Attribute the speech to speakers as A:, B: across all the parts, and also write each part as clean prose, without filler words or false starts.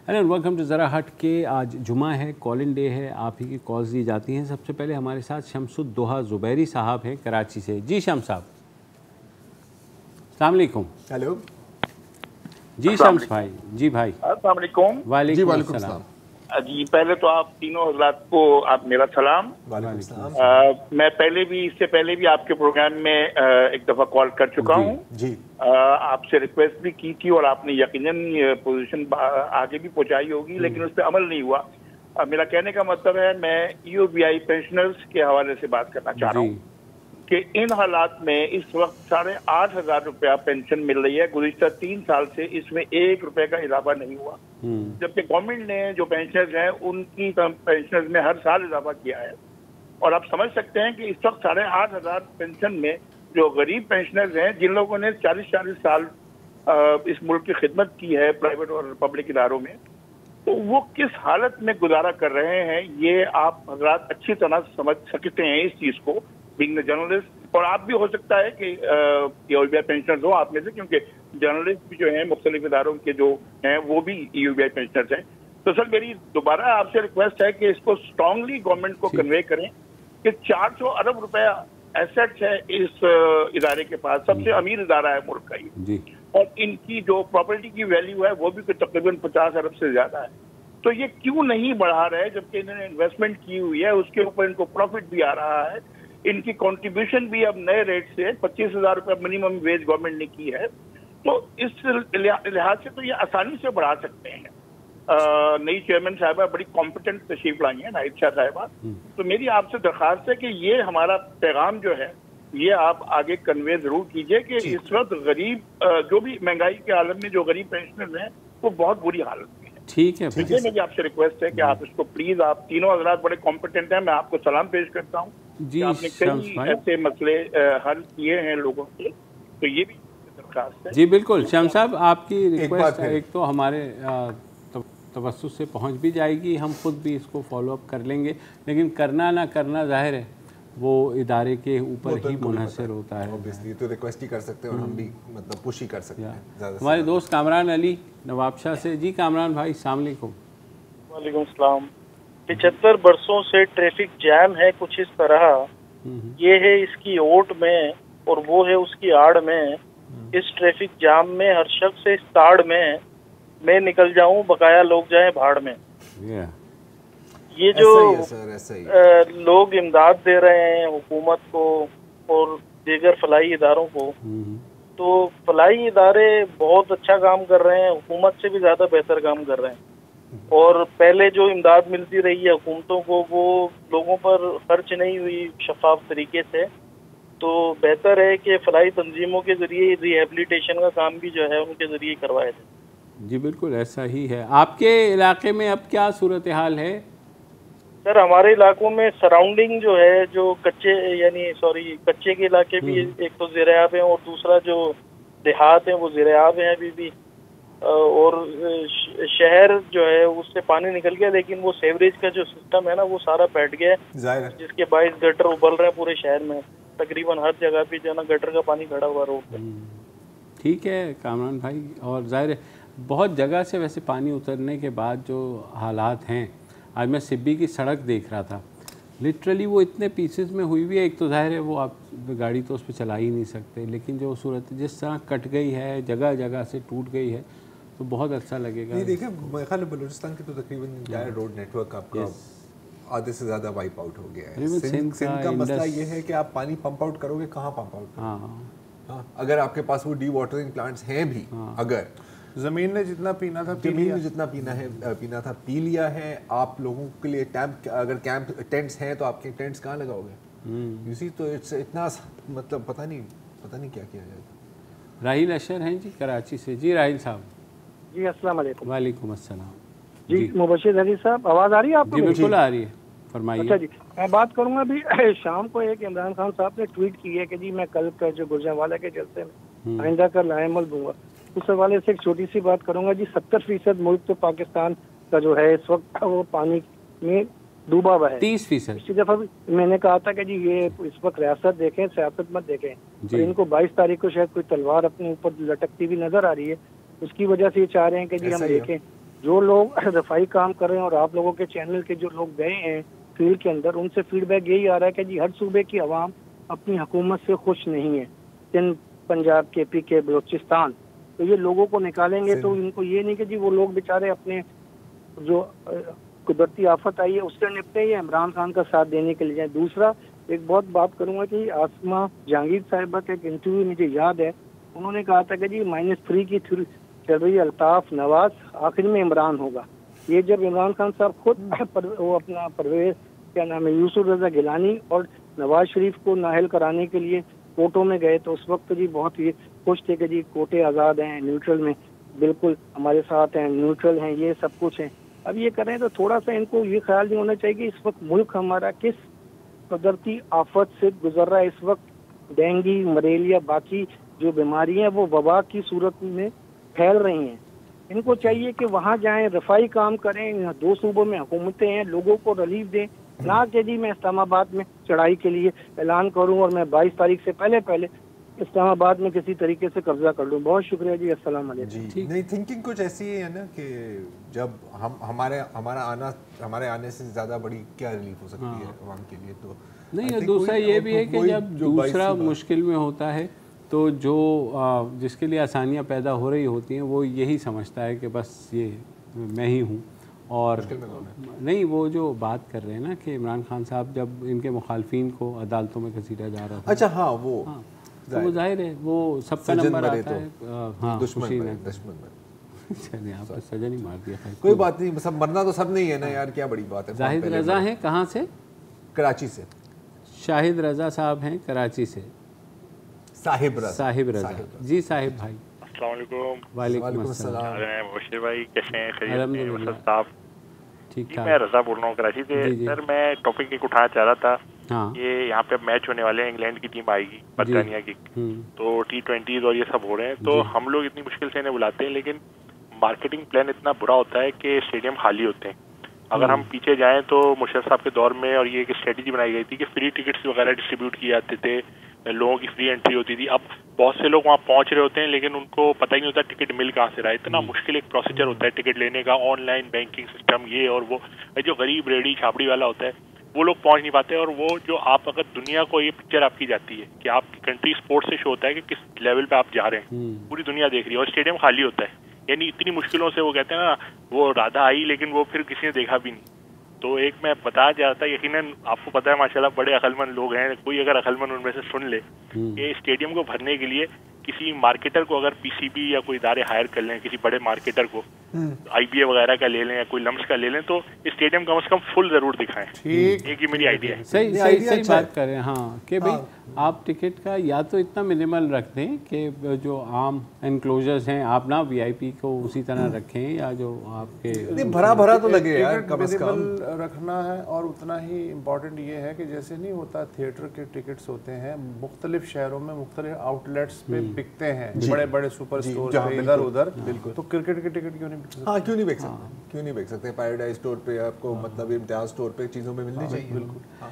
A: Hello welcome to ज़रा हट के। आज जुमा है, कॉल इन डे है, आप ही की कॉल्स दी जाती हैं। सबसे पहले हमारे साथ शमसुद्दोहा ज़ुबैरी साहब हैं कराची से। जी शम्स साहब, अस्सलाम वालेकुम।
B: हेलो
A: जी शम्स भाई। जी भाई,
C: अस्सलाम वालेकुम।
A: वालेकुम अस्सलाम।
C: जी, पहले तो आप तीनों हजरात को आप मेरा सलाम। मैं इससे पहले भी आपके प्रोग्राम में एक दफ़ा कॉल कर चुका हूँ
B: जी।
C: आपसे रिक्वेस्ट भी की थी और आपने यकीनन पोजीशन आगे भी पहुंचाई होगी, लेकिन उस पर अमल नहीं हुआ। मेरा कहने का मतलब है, मैं EOBI पेंशनर्स के हवाले से बात करना चाह रहा हूँ कि इन हालात में इस वक्त 8,500 रुपया पेंशन मिल रही है। गुज़िश्ता 3 साल से इसमें 1 रुपए का इजाफा नहीं हुआ, जबकि गवर्नमेंट ने जो पेंशनर्स हैं उनकी पेंशनर्स में हर साल इजाफा किया है। और आप समझ सकते हैं कि इस वक्त 8,500 पेंशन में जो गरीब पेंशनर्स हैं, जिन लोगों ने 40-40 साल इस मुल्क की खिदमत की है प्राइवेट और पब्लिक इदारों में, तो वो किस हालत में गुजारा कर रहे हैं, ये आप हजरात अच्छी तरह समझ सकते हैं इस चीज़ को, बीइंग जर्नलिस्ट। और आप भी हो सकता है कि EOBI पेंशनर्स हो आप में से, क्योंकि जर्नलिस्ट भी जो हैं मुख्तलिफ इदारों के जो हैं वो भी EOBI पेंशनर्स हैं। तो सर, मेरी दोबारा आपसे रिक्वेस्ट है कि इसको स्ट्रांगली गवर्नमेंट को कन्वे करें कि 400 अरब रुपया एसेट्स है इस इदारे के पास, सबसे अमीर इदारा है मुल्क का ये, और इनकी जो प्रॉपर्टी की वैल्यू है वो भी तकरीबन 50 अरब से ज्यादा है। तो ये क्यों नहीं बढ़ा रहे, जबकि इन्होंने इन्वेस्टमेंट की हुई है, उसके ऊपर इनको प्रॉफिट भी आ रहा है, इनकी कंट्रीब्यूशन भी अब नए रेट से 25,000 रुपये मिनिमम वेज गवर्नमेंट ने की है। तो इस लिहाज से तो ये आसानी से बढ़ा सकते हैं। नई चेयरमैन साहिबा बड़ी कॉम्पिटेंट तशरीफ लाई है, नाइब शाह साहिबा। तो मेरी आपसे दरख्वास्त है कि ये हमारा पैगाम जो है ये आप आगे कन्वे जरूर कीजिए कि इस वक्त गरीब जो भी महंगाई के आलम में जो गरीब पेंशनर्स हैं वो बहुत बुरी हालत में है।
A: ठीक है,
C: मेरी आपसे रिक्वेस्ट है कि आप इसको प्लीज, आप तीनों हजरात बड़े कॉम्पिटेंट हैं, मैं आपको सलाम पेश करता हूँ
A: जी।
C: आपने कई ऐसे मसले हल किए हैं लोगों के, तो ये भी दरख्वास्त है।
A: जी बिल्कुल शम्स साहब, आपकी रिक्वेस्ट एक तो हमारे तवज्जुह से पहुंच भी जाएगी, हम खुद भी इसको फॉलो अप कर लेंगे, लेकिन करना ना करना जाहिर है वो इदारे के ऊपर ही मुनहसर होता है।
B: ऑब्वियसली तो रिक्वेस्ट ही कर सकते हैं और हम भी मतलब पुश ही कर सकते हैं।
A: हमारे दोस्त कामरान अली नवाबशाह से। जी कामरान भाई, अस्सलाम वालेकुम।
D: वालेकुम सलाम। 75 बरसों से ट्रैफिक जैम है कुछ इस तरह, ये है इसकी ओट में और वो है उसकी आड़ में। इस ट्रैफिक जाम में हर शख्स इस ताड़ में, मैं निकल जाऊं बकाया लोग जाएं भाड़ में। ये जो लोग इमदाद दे रहे हैं हुकूमत को और दीगर फलाई इदारों को, तो फलाई इदारे बहुत अच्छा काम कर रहे हैं, हुकूमत से भी ज़्यादा बेहतर काम कर रहे हैं। और पहले जो इमदाद मिलती रही है हुकूमतों को, वो लोगों पर खर्च नहीं हुई शफाफ तरीके से। तो बेहतर है कि फलाई तंजीमों के ज़रिए रिहेबिलिटेशन का काम भी जो है उनके ज़रिए करवाया जाए।
A: जी बिल्कुल ऐसा ही है। आपके इलाके में अब क्या सूरत हाल है?
D: सर, हमारे इलाकों में सराउंडिंग जो है, जो कच्चे के इलाके भी एक तो ज़ेर-ए-आब है और दूसरा जो देहात है वो ज़ेर-ए-आब है अभी भी। और शहर जो है उससे पानी निकल गया, लेकिन वो सेवरेज का जो सिस्टम है ना वो सारा बैठ गया है, जिसके बाईस गटर उबल रहे हैं पूरे शहर में। तकरीबन हर जगह पे जो है ना गटर का पानी खड़ा हुआ रोड पे।
A: ठीक है कामरान भाई, और ज़ाहिर बहुत जगह से वैसे पानी उतरने के बाद जो हालात हैं, आज मैं सिब्बी की सड़क देख रहा था, लिटरली वो इतने पीसेस में हुई हुई है। एक तो ज़ाहिर है वो आप गाड़ी तो उस पर चला ही नहीं सकते, लेकिन जो सूरत जिस तरह कट गई है, जगह जगह से टूट गई है, तो बहुत अच्छा लगेगा।
B: नहीं देखिए, मेरे ख्याल में बलूचिस्तान की तो तकरीबन इंटायर रोड नेटवर्क आपका आधे से ज़्यादा वाइप आउट हो गया है। सिंध का मसला ये है कि आप पानी पंप आउट करोगे कहाँ पंप आउट? हाँ, अगर आपके पास वो डी वाटरिंग प्लांट्स हैं भी, अगर
E: ज़मीन ने जितना पीना था
B: पीना था पी लिया है। आप लोगों के लिए कैंप टेंट्स हैं तो आपके टेंट्स कहाँ लगाओगे? इसी तो इतना मतलब पता नहीं क्या किया जाए।
A: राहिल अशर हैं जी कराची से। जी राहिल साहब।
F: जी अस्सलाम वालेकुम।
A: वालेकुम अस्सलाम।
F: जी मुबशिर अली साहब, आवाज़ आ रही है आपको?
A: जी बिल्कुल आ रही है, फरमाइए।
F: अच्छा जी, मैं बात करूँगा अभी शाम को एक इमरान खान साहब ने ट्वीट की है कि जी मैं कल का जो गुजरांवाला के जलसे में आइंदा का लाएमल दूंगा। उस हवाले से एक छोटी सी बात करूंगा जी। 70% मुल्क तो पाकिस्तान का जो है इस वक्त वो पानी में डूबा हुआ है।
A: 30%।
F: पिछली दफा मैंने कहा था कि जी ये इस वक्त रियासत देखें, सियासत मत देखें। तो इनको 22 तारीख को शायद कोई तलवार अपने ऊपर लटकती हुई नजर आ रही है, उसकी वजह से ये चाह रहे हैं कि जी हम देखें جو لوگ رفائی کام کر رہے ہیں اور آپ لوگوں کے چینل کے جو لوگ گئے ہیں فیلڈ کے اندر، ان سے فیڈ بیک یہی آ رہا ہے کہ جی ہر صوبے کی عوام اپنی حکومت سے خوش نہیں ہے، سندھ، پنجاب کے پی کے، بلوچستان، تو یہ لوگوں کو نکالیں گے تو ان کو یہ نہیں کہ جی وہ لوگ بیچارے اپنے جو قدرتی آفت آئی ہے اس سے نپٹے یا عمران خان کا ساتھ دینے کے لیے جائیں۔ دوسرا ایک بہت بات کروں گا کہ آسما جہانگیر صاحبہ کے ایک انٹرویو مجھے یاد ہے، انہوں نے کہا تھا کہ جی -3 کی تھیوری چل رہی ہے، الطاف نواز آخر میں عمران ہوگا۔ یہ جب عمران خان صاحب خود وہ اپنا پرویز کیا نام ہے یوسف رضا گیلانی اور نواز شریف کو نااہل کرانے کے لیے کوٹوں میں گئے تو اس وقت جی بہت ہی خوش تھے کہ جی کوٹے آزاد ہیں، نیوٹرل میں بالکل ہمارے ساتھ ہیں، نیوٹرل ہیں، یہ سب کچھ ہیں۔ اب یہ کریں تو تھوڑا سا ان کو یہ خیال نہیں ہونا چاہیے کہ اس وقت ملک ہمارا کس قدرتی آفت سے گزر رہا ہے۔ اس وقت ڈینگی، ملیریا، باقی جو بیماریاں وہ وبا کی صورت میں پھیل رہی ہیں۔ ان کو چاہیے کہ وہاں جائیں، رفائی کام کریں، 2 صوبوں میں حکومتیں ہیں، لوگوں کو ریلیف دیں، نہ کہ جی میں اسلام آباد میں چڑھائی کے لیے اعلان کروں اور میں 22 تاریخ سے پہلے اسلام آباد میں کسی طریقے سے قبضہ کر لوں۔ بہت شکریہ جی، السلام علیکم۔
B: جی نہیں، تھنکنگ کچھ ایسی ہے نا کہ جب ہمارے آنے سے زیادہ بڑی کیا ریلیف ہو سکتی ہے عوام کے لیے، تو
A: نہیں، دوسرا یہ بھی ہے کہ جب دوسرا مشکل میں ہوتا ہے تو جو جس کے لیے آسانیاں پیدا ہو رہی ہوتی ہیں وہ یہی سمجھتا ہے کہ بس یہ میں ہی ہوں۔ اور نہیں، وہ جو بات کر رہے ہیں نا کہ عمران خان صاحب جب ان کے مخالفین کو عدالتوں میں گھسیٹا جا رہا تھا،
B: اچھا ہاں وہ
A: ظاہر ہے وہ سب کا نمبر آتا ہے، ہاں
B: دشمن
A: چلے آپ کو سجا نہیں مار دیا،
B: کوئی بات نہیں، سب مرنا تو سب نہیں ہے نا یار، کیا بڑی بات ہے۔
A: زاہد رضا ہیں کہاں سے؟
B: کراچی سے۔
A: شاہد رضا صاحب ہیں کراچی سے۔ صاحب رضا جی صاحب بھائی،
G: السلام علیکم۔
A: وعلیکم السلام۔
G: مبشر بھائی کیسے ہیں؟ خیریت
A: الحمد
G: سے؟
A: للہ
G: صاحب
A: ٹھیک
G: جی،
A: ٹھاک۔
G: میں رضا بول رہا ہوں کراچی سے۔ سر میں ٹاپک ایک اٹھانا چاہ رہا تھا، یہ یہاں پہ میچ ہونے والے ہیں، انگلینڈ کی ٹیم آئے گی، برطانیہ کی، تو T20 اور یہ سب ہو رہے ہیں، تو ہم لوگ اتنی مشکل سے انہیں بلاتے ہیں، لیکن مارکیٹنگ پلان اتنا برا ہوتا ہے کہ اسٹیڈیم خالی ہوتے ہیں۔ اگر ہم پیچھے جائیں تو مشرف صاحب کے دور میں اور یہ ایک اسٹریٹجی بنائی گئی تھی کہ فری ٹکٹس وغیرہ ڈسٹریبیوٹ کیے جاتے تھے، لوگوں کی فری انٹری ہوتی تھی۔ اب بہت سے لوگ وہاں پہنچ رہے ہوتے ہیں لیکن ان کو پتہ ہی نہیں ہوتا ٹکٹ مل کہاں سے رہا ہے۔ اتنا مشکل ایک پروسیجر ہوتا ہے ٹکٹ لینے کا، آن لائن بینکنگ سسٹم، یہ اور وہ۔ جو غریب ریڑھی چھاپڑی والا ہوتا ہے وہ لوگ پہنچ نہیں پاتے، اور وہ جو آپ اگر دنیا کو یہ پکچر آپ کی جاتی ہے کہ آپ کی کنٹری اسپورٹ سے شو ہوتا ہے کہ کس لیول پہ آپ جا رہے ہیں، پوری دنیا دیکھ رہی ہے، اور اسٹیڈیم خالی ہوتا ہے۔ یعنی اتنی مشکلوں سے وہ کہتے ہیں نا، وہ رادھا آئی لیکن وہ پھر کسی نے دیکھا بھی نہیں۔ تو ایک میں بتا جاتا، یقیناً آپ کو پتا ہے ماشاءاللہ بڑے عقل مند لوگ ہیں، کوئی اگر عقل مند ان میں سے سن لے کہ اسٹیڈیم کو بھرنے کے لیے کسی مارکیٹر کو اگر پی سی بی یا کوئی ادارے ہائر کر لیں، کسی بڑے مارکیٹر کو آئی بی اے وغیرہ کا لے لیں یا کوئی لمس کا لے لیں، تو اسٹیڈیم کم از کم فل ضرور دکھائیں۔ ایک ہی میری آئیڈیا ہے۔
A: صحیح بات کریں، ہاں کہ بھائی آپ ٹکٹ کا یا تو اتنا منیمل رکھ دیں کہ جو عام انکلوجرز ہیں آپ نہ وی آئی پی کو اسی طرح رکھیں، یا جو آپ کے
B: بھرا تو لگے یار، کم از کم
E: رکھنا ہے۔ اور اتنا ہی امپورٹنٹ یہ ہے کہ جیسے نہیں ہوتا تھیٹر کے ٹکٹس ہوتے ہیں مختلف شہروں میں مختلف آؤٹ لیٹس پہ بکتے ہیں، بڑے بڑے سپر اسٹور پہ ادھر ادھر، تو کرکٹ کے ٹکٹ کیوں نہیں بک سکتے؟
B: ہاں کیوں نہیں بک سکتے، کیوں نہیں بک سکتے؟ پیراڈائز اسٹور پہ آپ کو مطلب امتیاز اسٹور پہ چیزوں میں ملنی چاہیے۔ بالکل،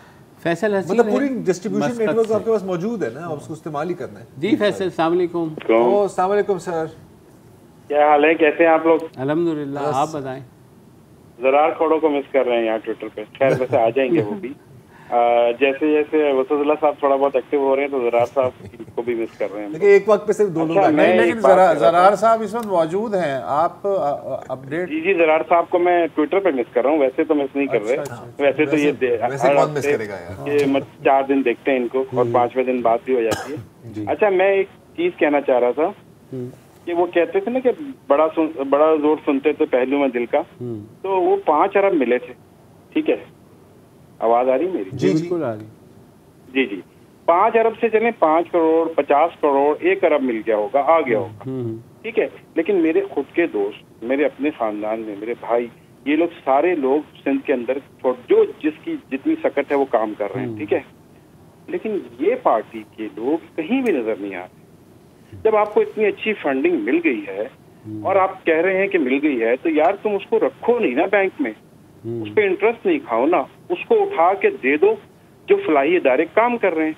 A: فیصل حسین
B: مطلب پوری ڈسٹریبیوشن نیٹ ورک آپ کے پاس موجود ہے نا، اس کو استعمال ہی کرنا ہے۔
A: جی فیصل السلام علیکم۔
B: السلام علیکم سر،
H: کیا حال ہے؟ کیسے ہیں آپ لوگ؟
A: الحمدللہ، آپ بتائیں۔
H: زرار کھوڑوں کو مس کر رہے ہیں یہاں ٹویٹر پہ، خیر ویسے آ جائیں گے وہ بھی، جیسے جیسے وسعت اللہ صاحب تھوڑا بہت ایکٹیو ہو رہے ہیں تو زرار صاحب کو بھی مس کر رہے ہیں،
B: لیکن ایک وقت پہ صرف دو لوگ ہیں۔
E: نہیں، لیکن زرار صاحب اس وقت موجود ہیں، آپ اپڈیٹ۔
H: جی زرار صاحب کو میں ٹویٹر پہ مس کر رہا ہوں، ویسے تو مس نہیں کر رہے، ویسے تو یہ 4 دن دیکھتے ہیں ان کو اور 5ویں دن بات بھی ہو جاتی ہے۔ اچھا، میں ایک چیز کہنا چاہ رہا تھا کہ وہ کہتے تھے نا کہ بڑا زور سنتے تھے پہلو میں دل کا، تو وہ 5 ارب ملے تھے، ٹھیک ہے؟ آواز آ رہی میری؟
A: جی بالکل آ رہی۔
H: جی 5 ارب سے چلیں 5 کروڑ 50 کروڑ 1 ارب مل گیا ہوگا، آ گیا ہوگا، ٹھیک ہے، لیکن میرے خود کے دوست، میرے اپنے خاندان میں میرے بھائی، یہ لوگ سارے لوگ سندھ کے اندر جو جس کی جتنی سکت ہے وہ کام کر رہے ہیں، ٹھیک ہے، لیکن یہ پارٹی کے لوگ کہیں بھی نظر نہیں آتے۔ جب آپ کو اتنی اچھی فنڈنگ مل گئی ہے اور آپ کہہ رہے ہیں کہ مل گئی ہے، تو یار تم اس کو رکھو نہیں نا بینک میں، اس پہ انٹرسٹ نہیں کھاؤ نا، اس کو اٹھا کے دے دو جو فلاحی ادارے کام کر رہے ہیں،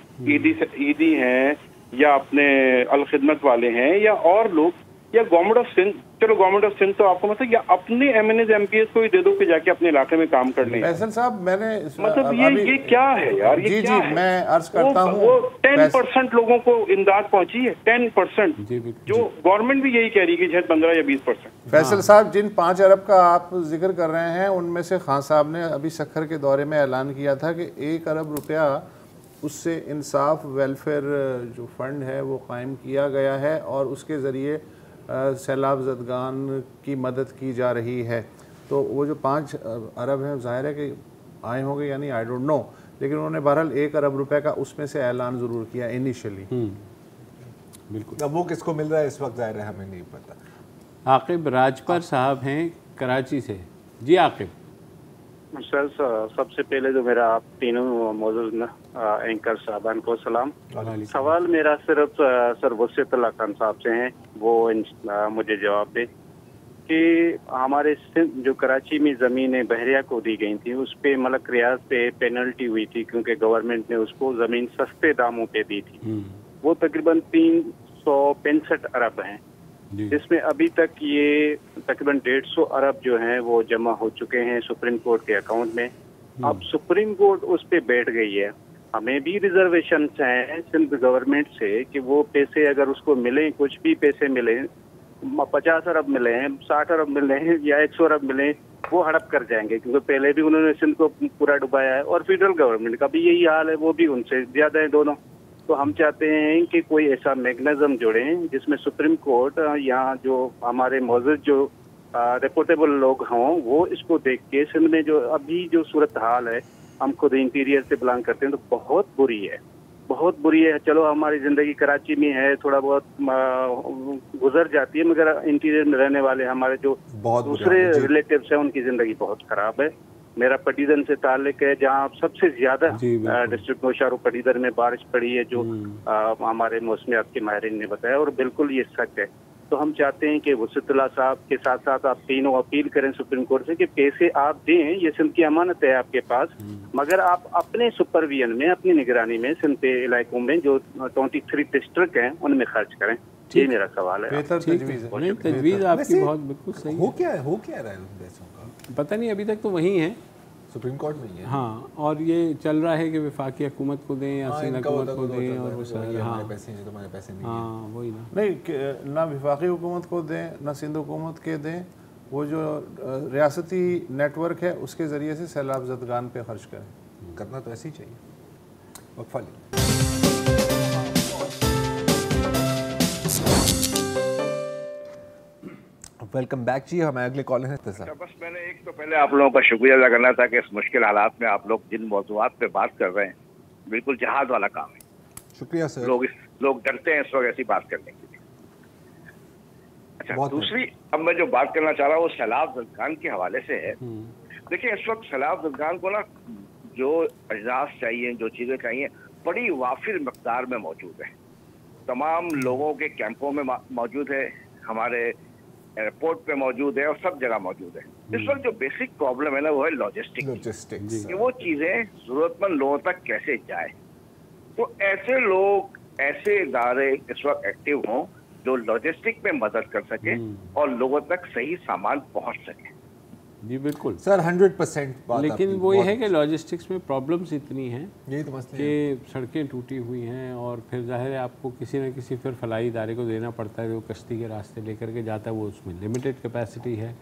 H: ایدی ہیں یا اپنے الخدمت والے ہیں یا اور لوگ، या गवर्नमेंट ऑफ सिंध, चलो गवर्नमेंट ऑफ सिंध तो आपको मतलब, या अपने MNAs MPs को ही दे दो कि जाके अपने इलाके में काम कर लें।
E: फैसल साहब मैंने
H: मतलब ये क्या है यार, ये क्या है?
E: मैं अर्ज करता हूँ,
H: वो 10% लोगों को इमदाद पहुंची है, 10%, जो गवर्नमेंट भी यही कह रही है कि शायद 15 या 20%।
E: फैसल साहब, जिन 5 अरब का आप जिक्र कर रहे हैं, उनमें से खान साहब ने अभी सखर के दौरे में ऐलान किया था कि 1 अरब रुपया उससे इंसाफ वेलफेयर जो फंड है वो कायम किया गया है और उसके ज़रिए सैलाब ज़दगान की मदद की जा रही है। तो वो जो 5 अरब हैं ज़ाहिर है कि आए होंगे या नहीं, आई डोंट नो, लेकिन उन्होंने बहरहाल 1 अरब रुपए का उसमें से ऐलान ज़रूर किया इनिशियली।
B: बिल्कुल। अब वो किसको मिल रहा है इस वक्त ज़ाहिर है हमें नहीं पता।
A: आकिब राजपर साहब हैं कराची से। जी आकिब।
I: सर सबसे पहले तो मेरा आप तीनों मौजूद एंकर साहबान को सलाम। सवाल मेरा सिर्फ सर वसीयत अल्लाह खान साहब से हैं, वो मुझे जवाब दे कि हमारे जो कराची में ज़मीनें बहरिया को दी गई थी उस पे मलक रियाज पे पेनल्टी हुई थी क्योंकि गवर्नमेंट ने उसको ज़मीन सस्ते दामों पे दी थी। वो तकरीबन 365 अरब हैं, जिसमें अभी तक ये तकरीबन 150 अरब जो हैं वो जमा हो चुके हैं सुप्रीम कोर्ट के अकाउंट में। अब सुप्रीम कोर्ट उस पे बैठ गई है। हमें भी रिजर्वेशन हैं सिंध गवर्नमेंट से कि वो पैसे अगर उसको मिलें, कुछ भी पैसे मिलें, 50 अरब मिले हैं, 60 अरब मिले हैं या 100 अरब मिले, वो हड़प कर जाएंगे क्योंकि पहले भी उन्होंने सिंध को पूरा डुबाया है और फेडरल गवर्नमेंट का भी यही हाल है, वो भी उनसे ज़्यादा है दोनों। तो हम चाहते हैं कि कोई ऐसा मैकेनिज्म जोड़ें जिसमें सुप्रीम कोर्ट यहाँ जो हमारे मौजूद जो रिपोर्टेबल लोग हों वो इसको देख के सिंध में जो अभी जो सूरत हाल है, हम खुद इंटीरियर से बिलोंग करते हैं, तो बहुत बुरी है, बहुत बुरी है। चलो हमारी ज़िंदगी कराची में है, थोड़ा बहुत गुजर जाती है, मगर इंटीरियर में रहने वाले हमारे जो दूसरे रिलेटिव्स हैं उनकी ज़िंदगी बहुत ख़राब है। मेरा पटीदन से ताल्लुक है जहाँ सबसे ज़्यादा डिस्ट्रिक्ट नौशारो पटीदर में बारिश पड़ी है, जो हमारे मौसमियात के माहिरीन ने बताया, और बिल्कुल ये सच है। तो हम चाहते हैं कि वसीयतुल्लाह साहब के साथ साथ आप तीनों अपील करें सुप्रीम कोर्ट से कि पैसे आप दें, ये सिंध की अमानत है आपके पास, मगर आप अपने सुपरविजन में, अपनी निगरानी में सिंध के इलाकों में जो 23 डिस्ट्रिक्ट हैं उनमें खर्च करें। ये मेरा सवाल है।
A: तजवीज़ आपकी बहुत बिल्कुल सही है।
B: हो क्या रहा है उन देशों का
A: पता नहीं, अभी तक तो वही है,
B: सुप्रीम कोर्ट में ही है।
A: हाँ, और ये चल रहा है कि वफाकी हुकूमत को दें या सिंध हुकूमत को दें, और वो सर
B: हमारे पैसे हैं, तुम्हारे पैसे नहीं।
A: हाँ वही ना,
E: नहीं ना वफाकी हुकूमत को दें ना सिंध हुकूमत के दें, वो जो रियासती नेटवर्क है उसके ज़रिए से सैलाब ज़दगान पे खर्च करें।
B: करना तो ऐसे ही चाहिए। वक्फा ले। वेलकम बैक जी, हमारे अगले कॉल हैं।
J: बस मैंने एक तो पहले आप लोगों का शुक्रिया अदा करना था कि इस मुश्किल हालात में आप लोग जिन मौज़ूआत पे बात कर रहे हैं, बिल्कुल जहाज वाला काम है।
B: शुक्रिया सर।
J: लोग डरते हैं इस वक्त ऐसी बात करने के लिए। अच्छा, दूसरी अब मैं जो बात करना चाह रहा हूँ वो सैलाब ज़दगान के हवाले से है। देखिए इस वक्त सैलाब ज़दगान को ना जो अजनास चाहिए, जो चीज़ें चाहिए, बड़ी वाफिर मकदार में मौजूद है। तमाम लोगों के कैंपों में मौजूद है, हमारे एयरपोर्ट पे मौजूद है और सब जगह मौजूद है। इस वक्त जो बेसिक प्रॉब्लम है ना वो है लॉजिस्टिक्स, कि वो चीज़ें ज़रूरतमंद लोगों तक कैसे जाए। तो ऐसे लोग, ऐसे इदारे इस वक्त एक्टिव हों जो लॉजिस्टिक में मदद कर सके और लोगों तक सही सामान पहुंच सके।
A: जी बिल्कुल
B: सर, 100% बात।
A: लेकिन वो ये है कि लॉजिस्टिक्स में प्रॉब्लम्स इतनी हैं,
B: यही तो मसला
A: कि सड़कें टूटी हुई हैं और फिर जाहिर है आपको किसी न किसी फिर फलाई इदारे को देना पड़ता है जो कश्ती के रास्ते लेकर के जाता है, वो उसमें लिमिटेड कैपेसिटी है।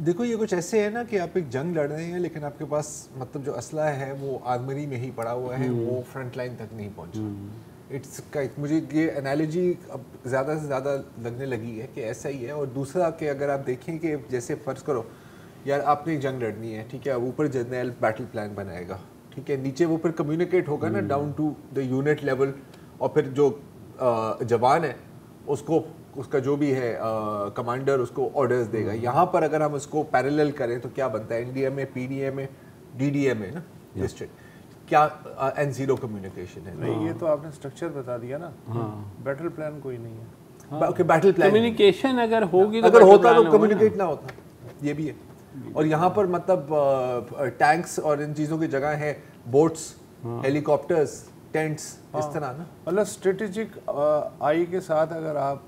B: देखो ये कुछ ऐसे है ना कि आप एक जंग लड़ रहे हैं लेकिन आपके पास मतलब जो असला है वो आर्मरी में ही पड़ा हुआ है, वो फ्रंट लाइन तक नहीं पहुँचा। इट्स का मुझे ये एनालॉजी अब ज़्यादा से ज़्यादा लगने लगी है कि ऐसा ही है। और दूसरा कि अगर आप देखें कि जैसे फ़र्ज़ करो यार आपने जंग लड़नी है, ठीक है, ऊपर जर्नल बैटल प्लान बनाएगा, ठीक है, नीचे वो फिर कम्युनिकेट होगा ना down to the unit level, और फिर जो जवान है उसको उसका जो भी है कमांडर उसको ऑर्डर्स देगा। यहाँ पर अगर हम उसको पैरेलल करें तो क्या बनता है, NDMA, PDMA, DDMA ना डिस्ट्रिक्ट, क्या N0 कम्युनिकेशन है।
E: नहीं, ये तो आपने स्ट्रक्चर बता दिया ना। बैटल प्लान कोई नहीं है।
B: ओके, बैटल प्लान
A: कम्युनिकेशन अगर होगी,
B: अगर होता तो कम्युनिकेट ना होता, ये भी है। और यहाँ पर मतलब टैंक्स और इन चीज़ों की जगह है, बोट्स, हेलीकॉप्टर्स, टेंट्स, इस तरह ना।
E: मतलब स्ट्रेटेजिक आई के साथ अगर आप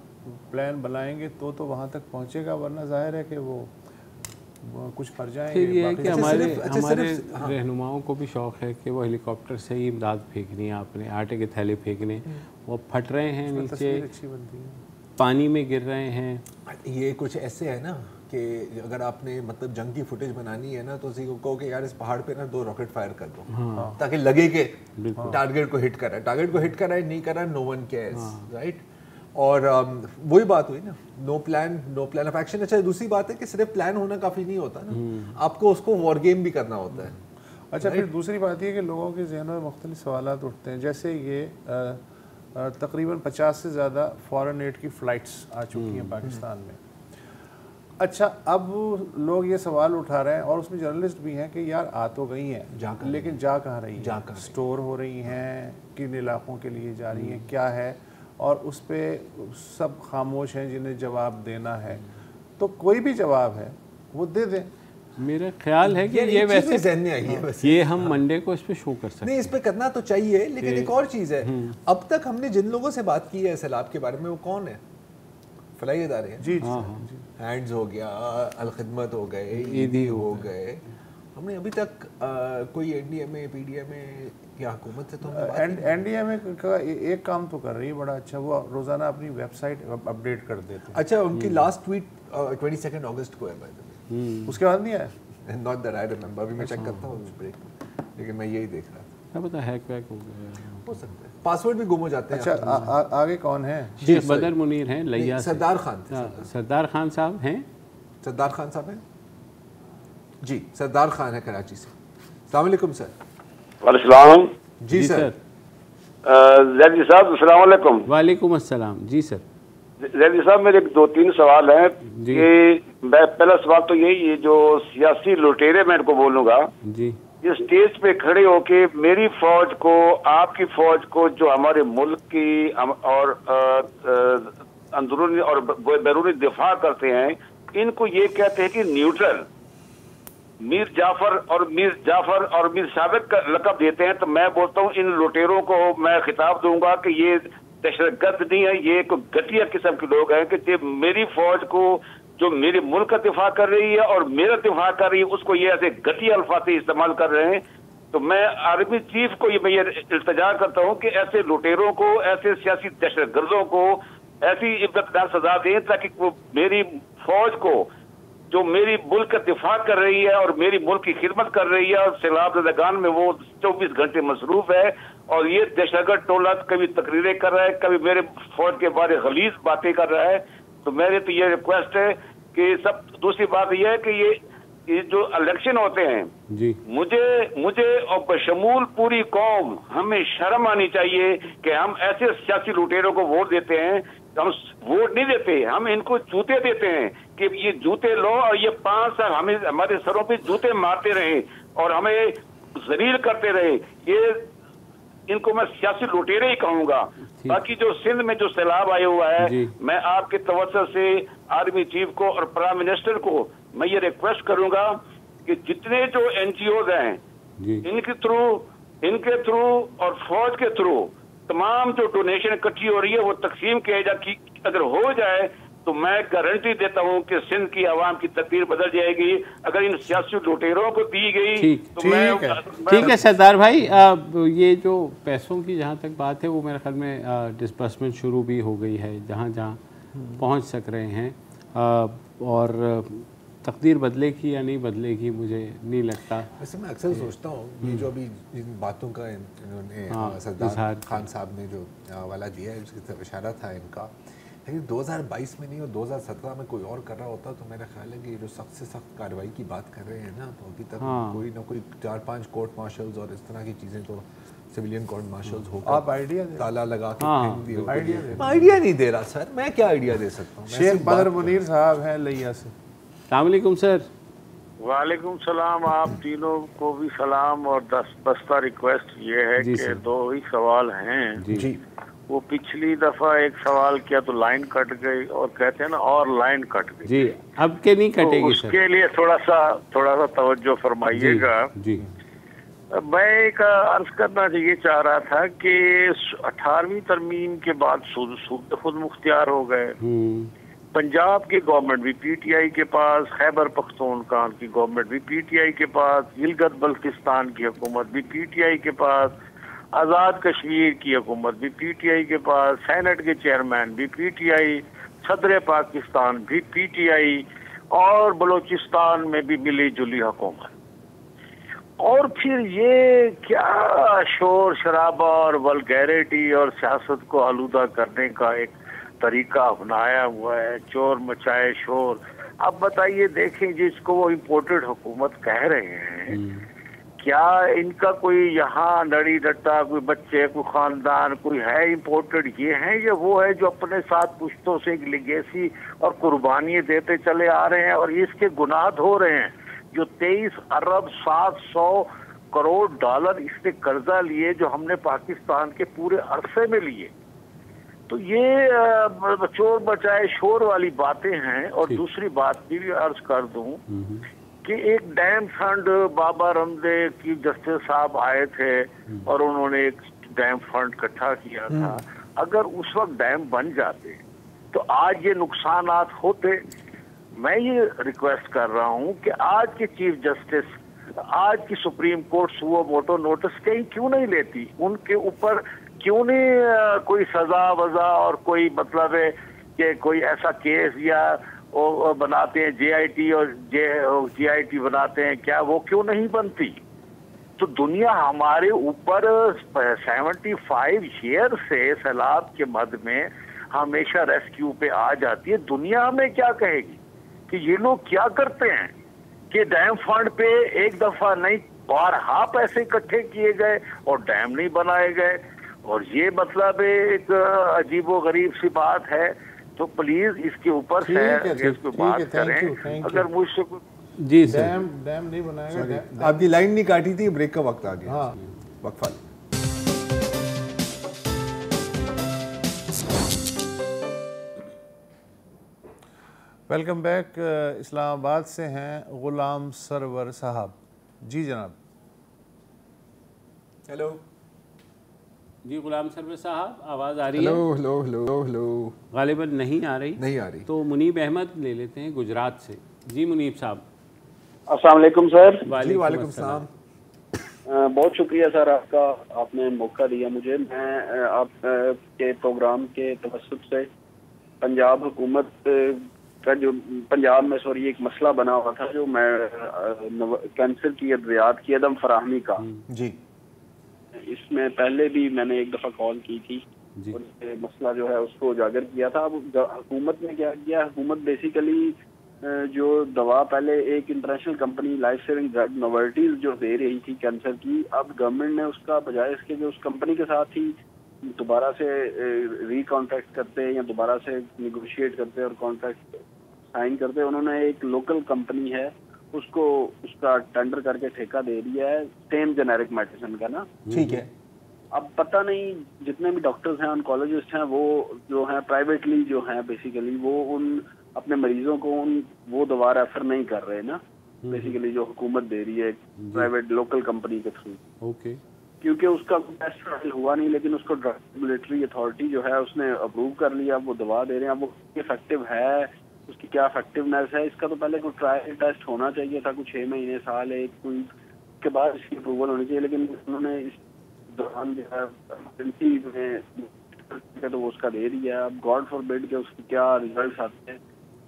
E: प्लान बनाएंगे तो वहाँ तक पहुँचेगा, वरना जाहिर है कि वो कुछ कर जाएंगे।
A: फिर ये है कि हमारे रहनुमाओं को भी शौक़ है कि वो हेलीकॉप्टर से ही इमदाद फेंकनी है, आपने आटे के थैले फेंकने, वो फट रहे हैं नीचे, पानी में गिर रहे हैं।
B: ये कुछ ऐसे है ना कि अगर आपने मतलब जंग की फुटेज बनानी है ना तो उसी को कहो कि यार इस पहाड़ पे ना 2 रॉकेट फायर कर दो, ताकि लगे कि टारगेट को हिट कर रहा है, टारगेट को हिट कर रहा है, नहीं कर रहा है, नो वन केयर्स, राइट। और वही बात हुई ना, नो प्लान ऑफ एक्शन। अच्छा, दूसरी बात है कि सिर्फ प्लान होना काफ़ी नहीं होता ना, आपको उसको वॉर गेम भी करना होता है।
E: अच्छा, फिर दूसरी बात ये कि लोगों के ज़हनों में मुख्तलिफ सवालात उठते हैं, जैसे ये तकरीबन 50 से ज़्यादा फॉरेन एड की फ़्लाइट्स आ चुकी हैं पाकिस्तान में। अच्छा, अब लोग ये सवाल उठा रहे हैं और उसमें जर्नलिस्ट भी हैं कि यार आ तो गई हैं, लेकिन जा कहाँ रही हैं, स्टोर हो रही हैं, किन इलाकों के लिए जा रही हैं, क्या है, और उस पर सब खामोश हैं जिन्हें जवाब देना है। तो कोई भी जवाब है वो दे दें।
A: मेरा ख्याल है कि ये वैसे ये हम मंडे को इस पे शो कर सकते हैं।
B: नहीं, इस पे करना तो चाहिए, लेकिन एक और चीज़ है, अब तक हमने जिन लोगों से बात की है सैलाब के बारे में वो कौन है? फलाई इदारे हैं जी, हैंड्स हो गया, अल खिदमत हो गए, ईदी हो गए। हमने अभी तक कोई एनडीएमए पीडीएमए या हुकूमत से तो
E: एनडीएमए का एक काम तो कर रही है बड़ा अच्छा, वो रोजाना अपनी वेबसाइट अपडेट कर देते हैं।
B: अच्छा, उनकी लास्ट ट्वीट 22 अगस्त को है बाय द वे,
E: उसके बाद नहीं आया?
B: नॉट दैट आई रिमेंबर, अभी मैं चेक करता हूँ उस ब्रेक में, लेकिन मैं यही देख रहा था।
A: क्या पता हैक वैक हो गया
B: हो सकता है, पासवर्ड भी गुम हो जाते हैं।
E: अच्छा, आगे कौन है?
A: शेख बदर मुनीर हैं लैया से।
B: सरदार खान,
A: सरदार खान साहब हैं,
B: सरदार खान साहब हैं जी, सरदार खान है कराची से। अस्सलाम वालेकुम सर।
K: वालेकुम
B: जी सर।
K: जैदी साहब अस्सलाम वालेकुम।
A: वालेकुम अस्सलाम जी सर।
K: जैदी साहब, मेरे 2-3 सवाल हैं कि मैं पहला सवाल तो यही, जो सियासी लुटेरे मैं इनको बोलूँगा
A: जी,
K: ये स्टेज पे खड़े होके मेरी फौज को, आपकी फौज को, जो हमारे मुल्क की और अंदरूनी और बैरूनी दिफा करते हैं, इनको ये कहते हैं कि न्यूट्रल। मीर जाफर और मीर साबिक का लक़ब देते हैं। तो मैं बोलता हूँ इन लुटेरों को मैं खिताब दूंगा कि ये दहशतगर्द नहीं है, ये एक घटिया किस्म के लोग हैं कि मेरी फौज को, जो मेरे मुल्क का दिफा कर रही है और मेरा दिफा कर रही है, उसको ये ऐसे घटिया अल्फाज इस्तेमाल कर रहे हैं। तो मैं आर्मी चीफ को ये इल्तिजा करता हूँ कि ऐसे लुटेरों को, ऐसे सियासी दहशतगर्दों को ऐसी इब्तदार सजा दें ताकि मेरी फौज को, जो मेरी मुल्क का दिफा कर रही है और मेरी मुल्क की खिदमत कर रही है, और सैलाब ज़दागान में वो 24 घंटे मसरूफ है, और ये दहशतगर्द टोला कभी तकरीरें कर रहा है, कभी मेरे फौज के बारे गलीज बातें कर रहा है। तो मेरे तो ये रिक्वेस्ट है कि सब, दूसरी बात यह है कि ये जो इलेक्शन होते हैं
A: जी,
K: मुझे और बशमूल पूरी कौम, हमें शर्म आनी चाहिए कि हम ऐसे सियासी लुटेरों को वोट देते हैं। हम वोट नहीं देते, हम इनको जूते देते हैं कि ये जूते लो, और ये 5 साल हमें हमारे सरों पे जूते मारते रहे और हमें जलील करते रहे। ये इनको मैं सियासी लुटेरे ही कहूँगा। बाकी जो सिंध में जो सैलाब आया हुआ है, मैं आपके तवज्जो से आर्मी चीफ को और प्राइम मिनिस्टर को मैं ये रिक्वेस्ट करूंगा कि जितने जो NGOs हैं, इनके थ्रू और फौज के थ्रू तमाम जो डोनेशन इकट्ठी हो रही है वो तकसीम किया जाए। अगर हो जाए तो मैं गारंटी देता हूं कि सिंध की आवाम की तकदीर बदल जाएगी अगर इन सियासी लुटेरों को दी गई। तो
A: ठीक है सरदार भाई, ये जो पैसों की जहाँ तक बात है वो मेरे ख्याल में डिस्बर्समेंट शुरू भी हो गई है, जहाँ जहाँ पहुँच सक रहे हैं, और तकदीर बदलेगी या नहीं बदलेगी मुझे नहीं लगता।
B: वैसे मैं अक्सर सोचता हूँ ये जो अभी इन बातों का इन्होंने सरदार खान साहब ने जो हवाला दिया है उसकी इशारा था इनका, लेकिन 2022 में नहीं और 2017 में कोई और कर रहा होता तो मेरा ख्याल है कि जो सख्त से सख्त कार्रवाई की बात कर रहे हैं ना, तो अभी तक कोई ना कोई 4-5 कोर्ट मार्शल्स और इस तरह की चीज़ें तो सिविलियन कोर्ट मार्शल्स होकर
E: आप आइडिया
B: ताला लगा के आइडिया नहीं दे रहा सर, मैं क्या आइडिया दे सकता हूँ।
E: शेख बदर मुनीर साहब हैं लैया से।
A: अस्सलाम वालेकुम सर।
L: वालेकुम सलाम, आप तीनों को भी सलाम। और दस्ता रिक्वेस्ट ये है कि 2 ही सवाल हैं
B: जी।
L: वो पिछली दफा एक सवाल किया तो लाइन कट गई, और कहते हैं ना और लाइन कट गई
A: जी, अब के नहीं कटेगी
L: तो उसके लिए थोड़ा सा तवज्जो फरमाइएगा।
A: जी।
L: میں ایک عرض کرنا یہ چاہ رہا تھا کہ 18ویں ترمیم کے بعد صوبے خود مختار ہو گئے. پنجاب کی گورنمنٹ بھی پی ٹی آئی کے پاس، خیبر پختونخوا کی گورنمنٹ بھی پی ٹی آئی کے پاس، گلگت بلتستان کی حکومت بھی پی ٹی آئی کے پاس، آزاد کشمیر کی حکومت بھی پی ٹی آئی کے پاس، سینٹ کے چیئرمین بھی پی ٹی آئی، صدر پاکستان بھی پی ٹی آئی، اور بلوچستان میں بھی ملی جلی حکومت. اور پھر یہ کیا شور شرابہ اور ولگیرٹی اور سیاست کو آلودہ کرنے کا ایک طریقہ اپنایا ہوا ہے، چور مچائے شور. اب بتائیے، دیکھیں جس کو وہ امپورٹڈ حکومت کہہ رہے ہیں، کیا ان کا کوئی یہاں نڑی ڈٹا، کوئی بچے، کوئی خاندان، کوئی ہے امپورٹڈ یہ ہیں، یا وہ ہے جو اپنے ساتھ پشتوں سے ایک لیگیسی اور قربانیاں دیتے چلے آ رہے ہیں، اور اس کے گناہ دھو رہے ہیں. جو 23 ارب 700 کروڑ ڈالر اس نے قرضہ لیے جو ہم نے پاکستان کے پورے عرصے میں لیے. تو یہ چور بچائے شور والی باتیں ہیں. اور دوسری بات بھی عرض کر دوں کہ ایک ڈیم فنڈ بابا رمدے کی جسٹس صاحب آئے تھے اور انہوں نے ایک ڈیم فنڈ اکٹھا کیا تھا. اگر اس وقت ڈیم بن جاتے تو آج یہ نقصانات ہوتے. میں یہ ریکویسٹ کر رہا ہوں کہ آج کے چیف جسٹس، آج کی سپریم کورٹ سوو موٹو نوٹس کہیں کیوں نہیں لیتی؟ ان کے اوپر کیوں نہیں کوئی سزا وزا اور کوئی مطلب ہے کہ کوئی ایسا کیس یا بناتے ہیں جے آئی ٹی اور جے آئی ٹی بناتے ہیں، کیا وہ کیوں نہیں بنتی؟ تو دنیا ہمارے اوپر 75 ایئر سے سیلاب کے مد میں ہمیشہ ریسکیو پہ آ جاتی ہے. دنیا ہمیں کیا کہے گی کہ یہ لوگ کیا کرتے ہیں کہ ڈیم فنڈ پہ ایک دفعہ نہیں بارہا پیسے اکٹھے کیے گئے اور ڈیم نہیں بنائے گئے. اور یہ مطلب ایک عجیب و غریب سی بات ہے. تو پلیز اس کے اوپر بات کریں. اگر مجھ سے
A: جی
E: ڈیم نہیں بنائے گا.
B: آپ کی لائن نہیں کاٹی تھی، بریک کا وقت آ گیا. وقفہ.
E: Welcome back. اسلام آباد سے ہیں غلام سرور صاحب. جی جناب.
B: ہیلو.
A: جی غلام سرور صاحب آواز آ رہی ہے؟
B: ہلو.
A: غالباً نہیں آ رہی. تو منیب احمد لے لیتے ہیں گجرات سے. جی منیب صاحب.
I: السلام علیکم سر.
B: جی وعلیکم السلام.
I: بہت شکریہ سر آپ کا، آپ نے موقع دیا مجھے. میں آپ کے پروگرام کے توسط سے پنجاب حکومت کا جو پنجاب میں ایک مسئلہ بنا ہوا تھا جو میں کینسر کی ادویات کی عدم فراہمی کا،
B: جی
I: اس میں پہلے بھی میں نے ایک دفعہ کال کی تھی اور یہ مسئلہ جو ہے اس کو اجاگر کیا تھا. اب حکومت نے کیا کیا، حکومت بیسیکلی جو دوا پہلے ایک international company life saving drug Novartis جو دے رہی تھی کینسر کی، اب گورنمنٹ نے اس کا بجائے اس کے جو اس کمپنی کے ساتھ ہی دوبارہ سے ری کانٹریکٹ کرتے یا دوبارہ سے نیگوشیٹ کرتے اور کانٹریکٹ سائن کرتے، انہوں نے ایک لوکل کمپنی ہے اس کو اس کا ٹینڈر کر کے ٹھیکہ دے دیا ہے سیم جنیرک میڈیسن کا نا.
B: ٹھیک ہے.
I: اب پتہ نہیں جتنے بھی ڈاکٹرز ہیں آنکولوجسٹ ہیں وہ جو ہیں پرائیویٹلی جو ہیں بیسیکلی وہ ان اپنے مریضوں کو وہ دوا ریفر نہیں کر رہے نا بیسیکلی جو حکومت دے رہی ہے پرائیویٹ لوکل کمپنی کے تھرو.
A: اوکے.
I: کیونکہ اس کا ٹیسٹ ہوا نہیں لیکن اس کو ڈرگ ریگولیٹری اتھارٹی جو ہے اس نے اپروو کر لیا، وہ دوا دے رہے ہیں. اب وہ افیکٹو ہے، اس کی کیا افیکٹونیس ہے، اس کا تو پہلے کوئی ٹرائل ٹیسٹ ہونا چاہیے تھا، کچھ 6 مہینے سال ایک کوئی اس کے بعد اس کی اپروول ہونی چاہیے. لیکن انہوں نے اس دوران جو ہے ایمرجنسی میں تو وہ اس کا دے دیا ہے. اب گاڈ فار بڈ کے اس کے کیا ریزلٹس آتے ہیں.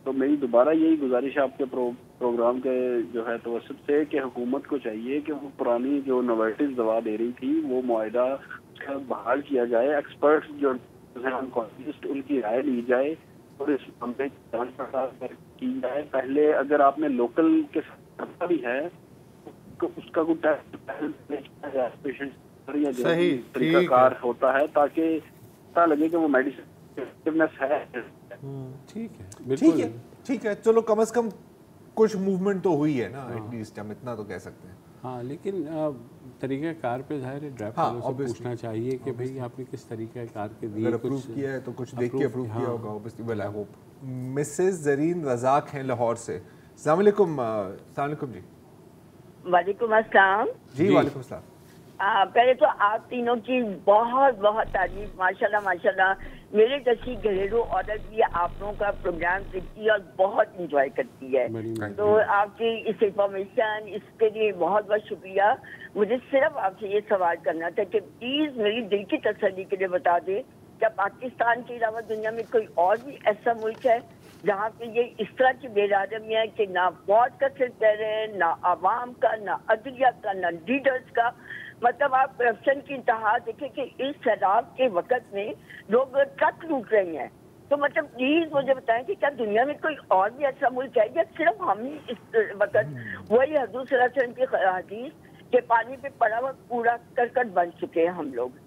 I: تو میری دوبارہ یہی گزارش ہے آپ کے پروگرام کے جو ہے توسط سے کہ حکومت کو چاہیے کہ وہ پرانی جو نوورٹیز دوا دے رہی تھی وہ معاہدہ بحال کیا جائے. ایکسپرٹس جو آنکولوجسٹ ان کی رائے لی جائے اور اس معاملے کی جانچ پڑتال کی جائے. پہلے اگر آپ نے لوکل کے ساتھ بھی ہے اس کا کوئی ٹیسٹ پیشنٹ یا جو طریقہ کار ہوتا ہے تاکہ پتہ لگے کہ وہ میڈیسن افیکٹونیس ہے.
B: ٹھیک ہے. چلو کم از کم کچھ موومنٹ تو ہوئی ہے نا، ایٹ لیسٹ ہم اتنا تو کہہ سکتے ہیں.
A: ہاں لیکن طریقہ کار پہ ظاہر ہے ڈرائیور والوں سے پوچھنا چاہیے کہ بھئی آپ نے کس طریقہ کار کے دیے،
B: اگر اپروو کیا ہے تو کچھ دیکھ کے اپروو کیا ہوگا obviously. Well I hope. Mrs Zarin Razzaq ہیں لاہور سے. السلام علیکم. السلام علیکم. جی
M: وعلیکم السلام.
B: جی وعلیکم السلام.
M: पहले तो आप तीनों की बहुत बहुत तारीफ, माशाल्लाह माशाल्लाह। मेरे जैसी घरेलू औरत भी आप लोगों का प्रोग्राम देखती है और बहुत इंजॉय करती है, तो आपकी इस इंफॉर्मेशन इसके लिए बहुत बहुत शुक्रिया। मुझे सिर्फ आपसे ये सवाल करना था कि प्लीज मेरी दिल की तसल्ली के लिए बता दें, क्या पाकिस्तान के अलावा दुनिया में कोई और भी ऐसा मुल्क है जहाँ पे ये इस तरह की बेरादमी है कि ना फौज का सिर पैर है, ना आवाम का, ना अदलिया का, ना लीडर्स का। मतलब आप करप्शन की इंतहा देखें कि इस सैलाब के वक्त में लोग ट्रक लूट रहे हैं। तो मतलब प्लीज मुझे बताएं कि क्या दुनिया में कोई और भी ऐसा मुल्क है या सिर्फ हम ही इस वक्त वही हजूर सल्लल्लाहु अलैहि वसल्लम की हदीस के पानी पे पड़ा हुआ कूड़ा करकट बन चुके हैं हम लोग।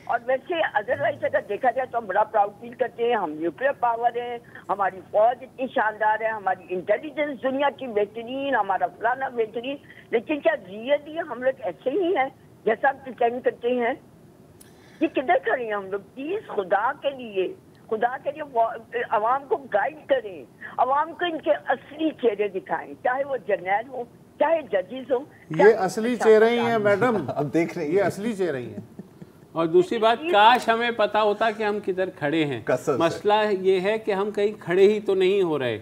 M: और वैसे अदरवाइज अगर देखा जाए तो हम बड़ा प्राउड फील करते हैं, हम न्यूक्लियर पावर है, हमारी फौज इतनी शानदार है, हमारी इंटेलिजेंस दुनिया की बेहतरीन, हमारा फलाना बेहतरीन, लेकिन क्या रियली हम लोग ऐसे ही हैं जैसा आप प्रिटेंड करते हैं? ये किधर खड़े हैं हम लोग? प्लीज खुदा के लिए अवाम को गाइड करें, अवाम को इनके असली चेहरे दिखाएं, चाहे वो जर्नैल हो, चाहे जजेस हो।
E: ये असली चेहरे ही हैं मैडम, अब देख रहे हैं, ये असली चेहरे ही हैं।
A: और दूसरी बात, काश हमें पता होता कि हम किधर खड़े हैं। मसला ये है कि हम कहीं खड़े ही तो नहीं हो रहे,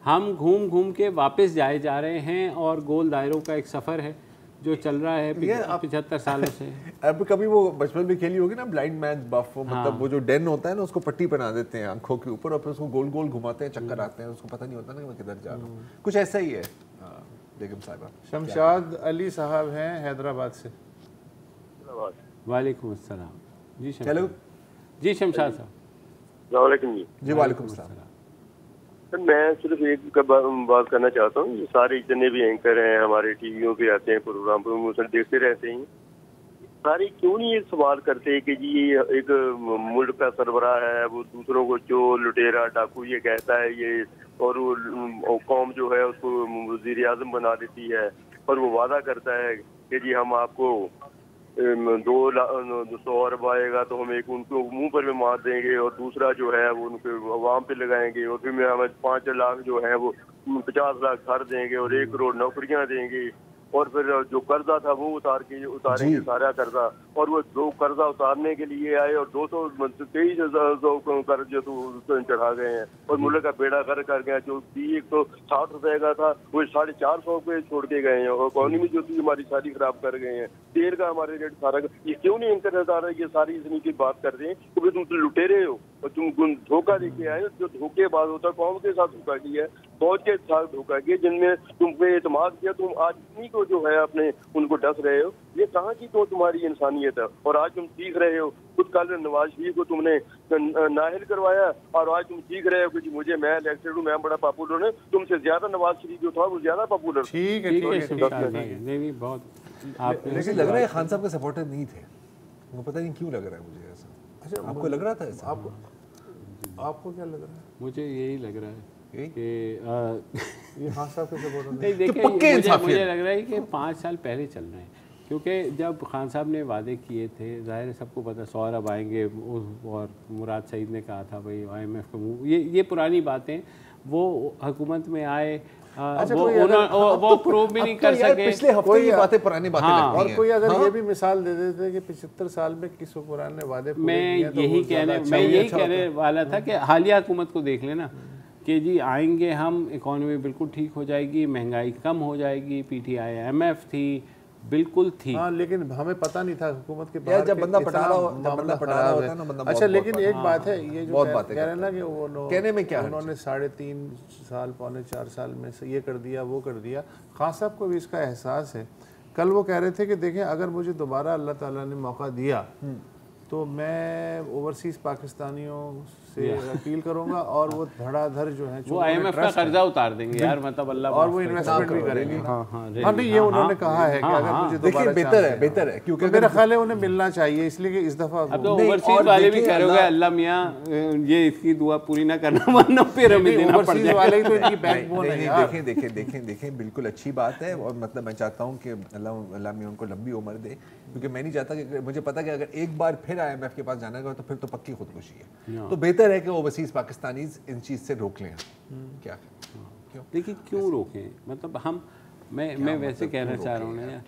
A: हम घूम घूम के वापस जाए जा रहे हैं और गोल दायरों का एक सफ़र है जो चल रहा है 75 सालों से।
B: अब कभी वो बचपन में खेली होगी ना ब्लाइंड मैन बफ, मतलब वो जो डेन होता है ना उसको पट्टी बना देते हैं आंखों के ऊपर और फिर उसको गोल गोल घुमाते हैं, चक्कर आते हैं, उसको पता नहीं होता ना कि मैं किधर जा रहा हूँ। कुछ ऐसा ही है। बेगम साहिबा।
E: शमशाद अली साहब हैं हैदराबाद से।
A: वालेकुम अस्सलाम। जी हेलो जी शमशाद साहब।
N: वालेकुम जी।
B: जी वालेकुम अस्सलाम।
N: सर मैं सिर्फ एक बात करना चाहता हूँ, ये सारे जितने भी एंकर हैं हमारे टीवियों पे आते हैं प्रोग्राम पे, वो सर देखते रहते हैं, सारे क्यों नहीं ये सवाल करते कि जी ये एक मुल्क का सरबराह है, वो दूसरों को चोर लुटेरा डाकू ये कहता है ये, और वो कौम जो है उसको वज़ीर आज़म बना देती है, और वो वादा करता है कि जी हम आपको 200 अरब आएगा तो हम एक उनको मुंह पर में मार देंगे, और दूसरा जो है वो उनके अवाम पे लगाएंगे, और फिर हमें 5 लाख जो है वो 50 लाख घर देंगे और 1 करोड़ नौकरियां देंगे, और फिर जो कर्जा था वो उतारेंगे सारा कर्जा, और वो दो कर्जा उतारने के लिए आए और 223 कर्ज तो चढ़ा गए हैं, और मुल्क का बेड़ा कर गए। जो 160 रुपए का था वो 450 पे छोड़ के गए हैं, और इकोनॉमी जो थी हमारी सारी खराब कर गए हैं, तेल का हमारे रेट सारा। ये क्यों नहीं एंकर नजर ये सारी इतनी की बात कर रहे हैं कि तुम लुटेरे हो और तुम धोखा देके आए हो। जो धोखेबाज होता है कौम के साथ धोखा किया है, फौज के साथ धोखा किया, जिनमें तुम पे एतमाद किया, तुम आज इतनी को जो है अपने उनको डस रहे हो। ये कहाँ की तो तुम्हारी इंसानियत है? और आज तुम सीख रहे हो, खुद कल नवाज शरीफ को तुमने नाहिल करवाया और आज तुम सीख रहे हो कि मुझे मैं इलेक्टेड हूँ, मैं बड़ा पॉपुलर हूँ। तुमसे ज्यादा नवाज शरीफ जो था वो ज्यादा पॉपुलर।
E: ठीक है
A: बहुत।
B: लेकिन लग रहा है खान साहब के सपोर्टर नहीं थे, वो पता नहीं क्यों लग रहा है मुझे ऐसा। अच्छा आपको लग रहा था ऐसा?
E: आपको क्या लग रहा है?
A: मुझे यही लग रहा है कि
E: ये खान साहब के सपोर्टर
A: नहीं। देखिए मुझे लग रहा है कि 5 साल पहले चल रहे हैं, क्योंकि जब खान साहब ने वादे किए थे, जाहिर है सबको पता 100 अरब आएंगे, और मुराद सईद ने कहा था भाई IMF को, ये पुरानी बातें, वो हुकूमत में आए, वो प्रूव भी नहीं कर सके।
B: पिछले हफ्ते ये बातें पुरानी बातें लगती हैं।
E: और कोई अगर ये भी मिसाल दे देते कि 75 साल में किस हुक्मरान ने वादे पूरे किए,
A: मैं यही कहने वाला था कि हालिया हुकूमत को देख लेना कि जी आएंगे हम, इकॉनमी बिल्कुल ठीक हो जाएगी, महंगाई कम हो जाएगी, PTI IMF थी, बिल्कुल थी।
E: हाँ, लेकिन हमें पता नहीं था हुकूमत के बाहर
B: जब बंदा पटा रहा होता है ना बंदा।
E: अच्छा लेकिन एक बात है, ये जो कह रहे हैं ना कि वो
B: कहने में क्या
E: उन्होंने 3.5 साल 3.25 साल में से ये कर दिया वो कर दिया। खान साहब को भी इसका एहसास है। कल वो कह रहे थे कि देखें अगर मुझे दोबारा अल्लाह ताला ने मौका दिया तो मैं ओवरसीज पाकिस्तानियों से अपील करूंगा और वो धड़ाधड़ जो है
A: वो IMF का कर्जा उतार देंगे यार, मतलब अल्लाह, और
E: वो इन्वेस्टमेंट भी करेंगे।
A: हाँ
E: नहीं ये उन्होंने कहा है कि अगर मुझे दोबारा
B: बेहतर है क्योंकि
E: मेरा ख्याल है उन्हें मिलना चाहिए, इसलिए कि इस दफा
A: अब तो ओवरसीज वाले भी कह रहे होंगे अल्लाह मियां ये इसकी दुआ पूरी ना करना वरना फिर हमें देना पड़ जाएगा।
E: वाले तो इनकी बैकबोन है यार।
B: देखें बिल्कुल अच्छी बात है, और मतलब मैं चाहता हूँ कि अल्लाह मियां उनको लंबी उम्र दे, क्योंकि मैं नहीं चाहता कि, मुझे पता कि अगर एक बार फिर IMF के पास जाना होगा तो फिर तो पक्की खुदकुशी है। तो बेहतर है कि ओवरसीज पाकिस्तानीज इन चीज़ से रोक लें। क्या क्यों?
A: देखिए क्यों रोकें, मतलब हम मैं वैसे कहना चाह रहा हूँ ना यार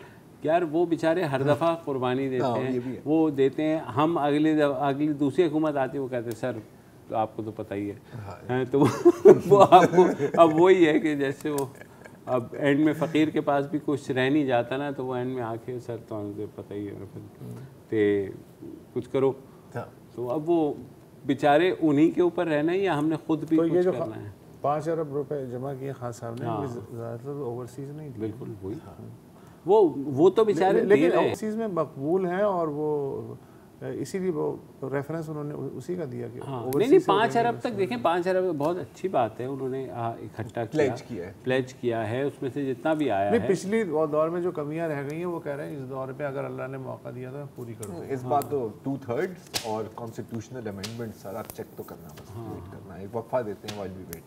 A: यार वो बेचारे हर दफ़ा कुर्बानी देते हैं, वो देते हैं, हम अगली दूसरी हुकूमत आती है वो कहते हैं सर तो आपको तो पता ही है, तो वो आपको अब वही है कि जैसे वो अब एंड में फ़कीर के पास भी कुछ रह नहीं जाता ना, तो वो एंड में आके सर तो पता ही है फिर कुछ करो, तो अब वो बेचारे उन्हीं के ऊपर रहना है या हमने खुद भी कुछ करना है।
E: 5 अरब रुपए जमा किए खान साहब ने, ज़्यादातर ओवरसीज़ नहीं,
A: बिल्कुल वही वो तो बेचारे
E: लेकिन ओवरसीज़ में मकबूल हैं, और वो इसीलिए वो रेफरेंस उन्होंने उसी का दिया कि
A: नहीं 5 अरब तक देखें, 5 अरब बहुत अच्छी बात है, उन्होंने इकट्ठा प्लेज किया है, उसमें से जितना भी आया है।
E: पिछली दौर में जो कमियां रह गई हैं वो कह रहे हैं इस दौर पे अगर अल्लाह ने मौका दिया तो पूरी कर देंगे।
B: इस बात तो 2/3 और कॉन्स्टिट्यूशनल अमेंडमेंट सारा चेक तो करना, बस वेट करना, एक वक्फा देते हैं while we wait.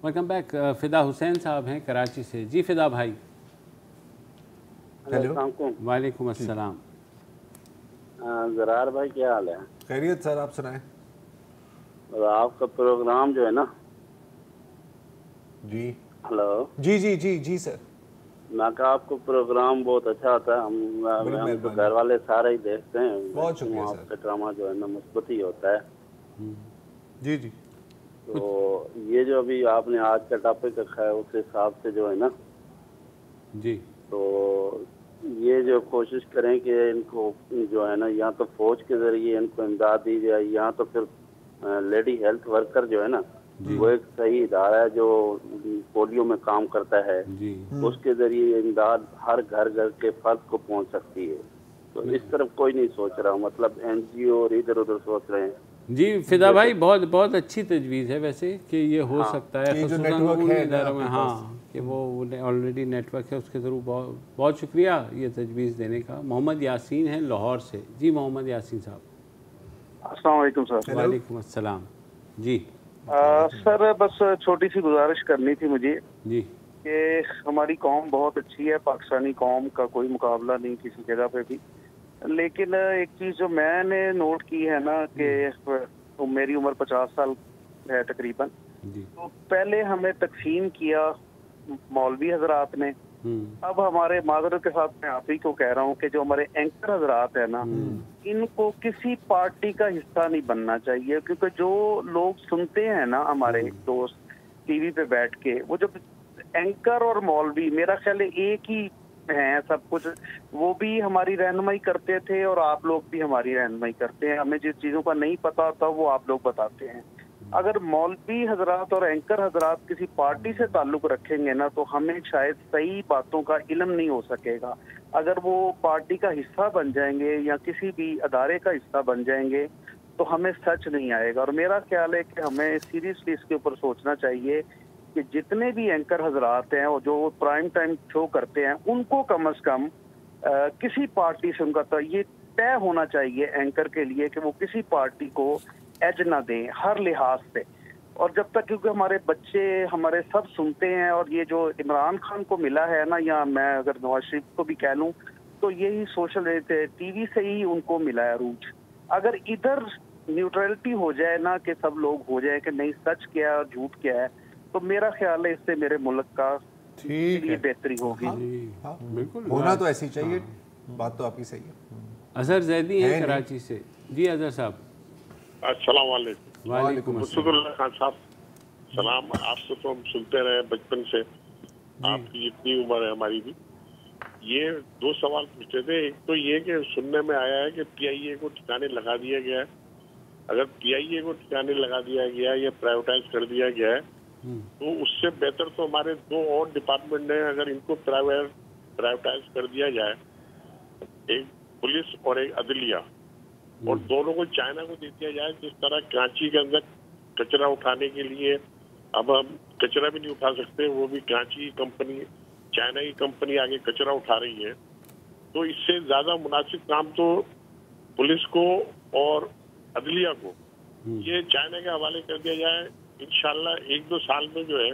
A: Welcome back. Fida Hussain साहब हैं कराची से। जी फ़िदा भाई।
O: हेलो।
A: वालेकुम अस्सलाम।
O: ज़रार भाई क्या हाल है?
B: खैरियत सर, आप सुनाएं।
O: आपका प्रोग्राम जो है ना।
B: जी
O: हेलो।
B: जी जी जी जी सर।
O: मैं कहा आपको प्रोग्राम बहुत अच्छा होता है, हम तो घर वाले सारे ही देखते हैं।
B: बहुत शुक्रिया सर।
O: आपका ड्रामा जो है ना मुस्बत ही होता है।
E: जी जी।
O: तो ये जो अभी आपने आज का टॉपिक रखा है उस हिसाब से जो है ना
A: जी,
O: तो ये जो कोशिश करें कि इनको जो है ना या तो फौज के जरिए इनको इमदाद दी जाए, या तो फिर लेडी हेल्थ वर्कर जो है ना वो एक सही इदारा है जो पोलियो में काम करता है, उसके जरिए इमदाद हर घर के फर्द को पहुंच सकती है। तो इस तरफ कोई नहीं सोच रहा, मतलब NGO और इधर उधर सोच रहे हैं।
A: जी फ़िदा भाई, बहुत बहुत अच्छी तजवीज़ है वैसे कि ये हो सकता है, इदारों में कि वो ऑलरेडी नेटवर्क है उसके ज़रूर बहुत शुक्रिया ये तजवीज़ देने का। मोहम्मद यासीन हैं लाहौर से। जी मोहम्मद यासीन साहब।
D: अस्सलाम वालेकुम सर।
A: वालेकुम अस्सलाम। जी
D: सर बस छोटी सी गुजारिश करनी थी मुझे
A: जी
D: कि हमारी कौम बहुत अच्छी है, पाकिस्तानी कौम का कोई मुकाबला नहीं किसी जगह पे भी, लेकिन एक चीज़ जो मैंने नोट की है ना कि तो मेरी उम्र 50 साल है तकरीबन, तो पहले हमें तकसीम किया मौलवी हजरात ने, अब हमारे माजरत के साथ मैं आप ही को कह रहा हूँ कि जो हमारे एंकर हजरात है ना इनको किसी पार्टी का हिस्सा नहीं बनना चाहिए, क्योंकि जो लोग सुनते हैं ना हमारे दोस्त टीवी पे बैठ के, वो जब एंकर और मौलवी मेरा ख्याल है एक ही हैं सब कुछ, वो भी हमारी रहनुमाई करते थे और आप लोग भी हमारी रहनुमाई करते हैं। हमें जिस चीज़ों का नहीं पता होता वो आप लोग बताते हैं। अगर मौलवी हजरात और एंकर हजरात किसी पार्टी से ताल्लुक रखेंगे ना तो हमें शायद सही बातों का इल्म नहीं हो सकेगा। अगर वो पार्टी का हिस्सा बन जाएंगे या किसी भी अदारे का हिस्सा बन जाएंगे तो हमें सच नहीं आएगा। और मेरा ख्याल है कि हमें सीरियसली इसके ऊपर सोचना चाहिए कि जितने भी एंकर हजरात हैं और जो प्राइम टाइम शो करते हैं उनको कम से कम किसी पार्टी से उनका तो ये तय होना चाहिए एंकर के लिए कि वो किसी पार्टी को एज ना दें हर लिहाज से। और जब तक, क्योंकि हमारे बच्चे हमारे सब सुनते हैं, और ये जो इमरान खान को मिला है ना, या मैं अगर नवाज शरीफ को भी कह लूँ तो यही सोशल टीवी से ही उनको मिला है रूज। अगर इधर न्यूट्रलिटी हो जाए ना कि सब लोग हो जाए कि नहीं सच क्या है झूठ क्या है, तो मेरा ख्याल है इससे मेरे मुल्क का लिए बेहतरी होगी।
B: बिल्कुल होना तो ऐसी चाहिए। बात तो आपकी सही है।
A: अजहर जैदी है कराची से। जी अजहर साहब।
N: अस्सलाम वालेकुम।
A: वालेकुम
N: मुस्तफा खान साहब सलाम। आपको तो हम सुनते रहे बचपन से, आपकी जितनी उम्र है हमारी भी। ये 2 सवाल पूछते थे। एक तो ये कि सुनने में आया है कि PIA को ठिकाने लगा दिया गया है। अगर PIA को ठिकाने लगा दिया गया या प्राइवेटाइज कर दिया गया है तो उससे बेहतर तो हमारे 2 और डिपार्टमेंट हैं, अगर इनको प्राइवेटाइज कर दिया जाए, एक पुलिस और एक अदलिया, और दोनों को चाइना को दे दिया जाए। जिस तरह कराची के अंदर कचरा उठाने के लिए अब हम कचरा भी नहीं उठा सकते, वो भी कराची की कंपनी, चाइना की कंपनी आगे कचरा उठा रही है, तो इससे ज्यादा मुनासिब काम तो पुलिस को और अदलिया को ये चाइना के हवाले कर दिया जाए। इंशाल्लाह 1-2 साल में जो है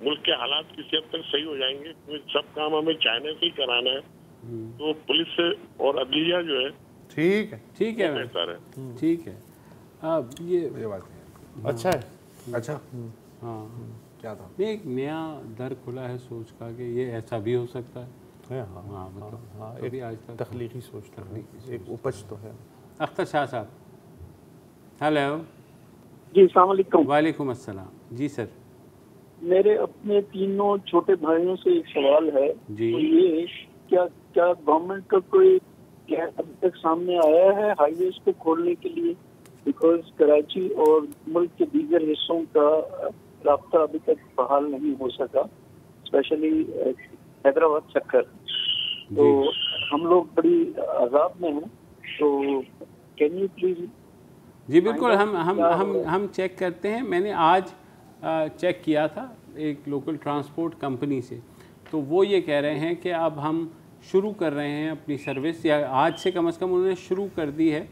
N: मुल्क के हालात किसी हद तक सही हो जाएंगे, क्योंकि सब काम हमें चाइना से ही कराना है। तो पुलिस और अदलिया जो है
E: ठीक है
N: बेहतर है।
A: ठीक है। अब ये
E: बात है। अच्छा है।
B: अच्छा
A: हाँ
B: क्या था?
A: एक नया दर खुला है सोच का कि ये ऐसा भी हो सकता है।
E: हाँ मतलब एक आज तक तख्लीकी सोच, एक उपज तो है।
A: अख्तर शाह साहब, हेलो
P: जी, अस्सलाम वालेकुम।
A: वालेकुम अस्सलाम जी सर।
P: मेरे अपने तीनों छोटे भाइयों से एक सवाल है
A: जी।
P: तो ये क्या गवर्नमेंट का कोई प्लान अभी तक सामने आया है हाईवेज को खोलने के लिए? बिकॉज कराची और मुल्क के दीगर हिस्सों का रास्ता अभी तक बहाल नहीं हो सका, स्पेशली हैदराबाद चक्कर। तो हम लोग बड़ी अजाब में हैं, तो कैन यू प्लीज?
A: जी बिल्कुल, हम चेक करते हैं। मैंने आज चेक किया था एक लोकल ट्रांसपोर्ट कंपनी से, तो वो ये कह रहे हैं कि अब हम शुरू कर रहे हैं अपनी सर्विस, या आज से कम से कम उन्होंने शुरू कर दी है।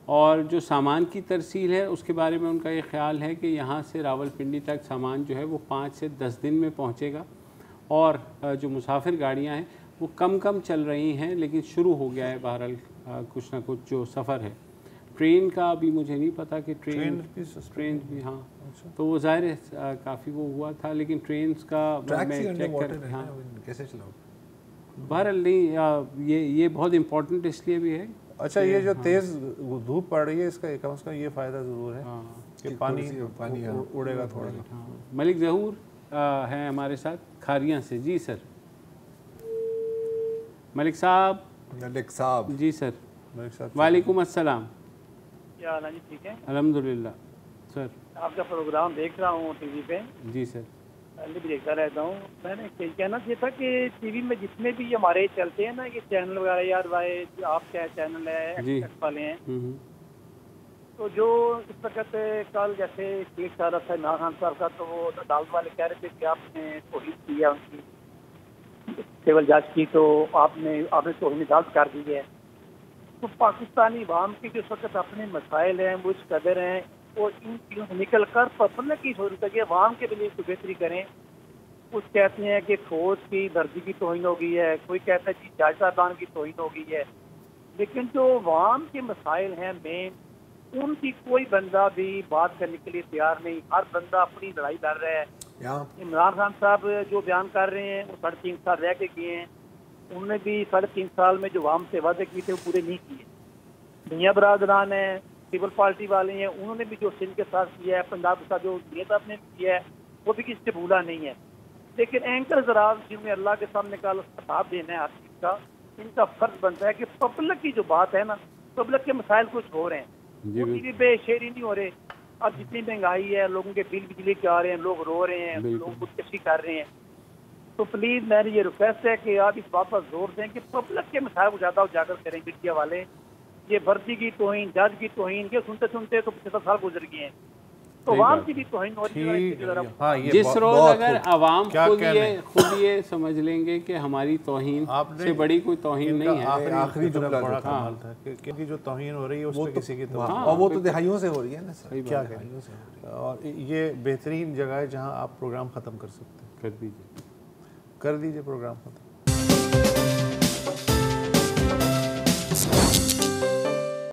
A: और जो सामान की तरसील है उसके बारे में उनका ये ख्याल है कि यहाँ से रावलपिंडी तक सामान जो है वो 5 से 10 दिन में पहुँचेगा। और जो मुसाफिर गाड़ियाँ हैं वो कम चल रही हैं, लेकिन शुरू हो गया है बहरहाल कुछ ना कुछ जो सफ़र है। ट्रेन का अभी मुझे नहीं पता कि ट्रेन भी हाँ, तो वो ज़ाहिर है काफ़ी वो हुआ था, लेकिन ट्रेन का मैं चेक कर हाँ
B: कैसे चलाओ
A: बहरहाल नहीं, ये बहुत इम्पोर्टेंट इसलिए भी है।
E: अच्छा, ये जो तेज़ धूप पड़ रही है इसका कम से कम ये फ़ायदा ज़रूर है कि पानी उड़ेगा थोड़ा।
A: मलिक ज़हूर हैं हमारे साथ खारियाँ से। जी सर। मलिक साहब जी सर। वालेकुम अस्सलाम।
Q: क्या हाल है जी? ठीक है
A: अल्हम्दुलिल्लाह सर।
Q: आपका प्रोग्राम देख रहा हूँ टीवी पे।
A: जी सर।
Q: पहले भी देखता रहता हूँ। मैंने कहना चाहिए था कि टीवी में जितने भी हमारे चलते हैं ना ये चैनल वगैरह, यार भाई आपका चैनल है एक्सपेक्ट वाले हैं, तो जो इस वक्त कल जैसे केस आ रहा था इमरान खान साहब का, तो वो अदालत वाले कह रहे थे कि आपने तौहीन किया उनकी सिविल जज की, तो आपने तौहीन अदालत कर दी है। तो पाकिस्तानी अवाम के जो इस वक्त अपने मसाइल हैं वो इस कदर हैं, और इन चीज़ों से निकल कर पसंद की सोचता है कि अवाम के लिए कोई बेहतरी करें। कुछ कहते हैं कि फौज की वर्दी की तौहीन हो गई है, कोई कहता है कि जज साहबान की तौहीन हो गई है, लेकिन जो अवाम के मसाइल हैं मेन, उनकी कोई बंदा भी बात करने के लिए तैयार नहीं। हर बंदा अपनी लड़ाई लड़ रहा है। इमरान खान साहब जो बयान कर रहे हैं वो 3.5 साल रह के किए हैं, उन्होंने भी 3.5 साल में जो अवाम से वादे किए थे वो पूरे नहीं किए। मियां बरादरान है, सिविल पार्टी वाले हैं, उन्होंने भी जो सिंध के साथ किया है, पंजाब के साथ जो नेता ने किया है, वो भी किसी से भूला नहीं है। लेकिन एंकर जराब जिन्हें अल्लाह के सामने का खिताब देना है हर चीज़ का, इनका फर्ज बनता है कि पब्लिक की जो बात है ना, पब्लिक के मसाइल कुछ हो रहे हैं, वो टीवी पे शेयर नहीं हो रहे। अब जितनी महंगाई है, लोगों के बिल बिजली के आ रहे हैं, लोग रो रहे हैं, लोग खुदकशी कर रहे हैं। तो प्लीज़ मेरी ये रिक्वेस्ट है कि आप इस बात पर जोर दें कि पब्लिक के मसाइल को ज़्यादा उजागर करें। मीडिया वाले ये वर्दी की तौहीन, जज की तौहीन, ये सुनते सुनते तो 75 साल गुजर गए हैं, तो अवाम की भी तौहीन हो रही है।
A: जिस रोज अगर अवाम खुद ये समझ लेंगे कि हमारी तौहीन से बड़ी कोई तौहीन नहीं है।
E: आखिरी जुमला बड़ा कमाल था कि जो तौहीन हो रही है उसमें किसी की
B: और वो तो दहाइयों से हो रही है ना सर।
E: क्या और ये बेहतरीन जगह है जहाँ आप प्रोग्राम ख़त्म कर सकते हैं।
A: कर दीजिए
E: प्रोग्राम ख़त्म।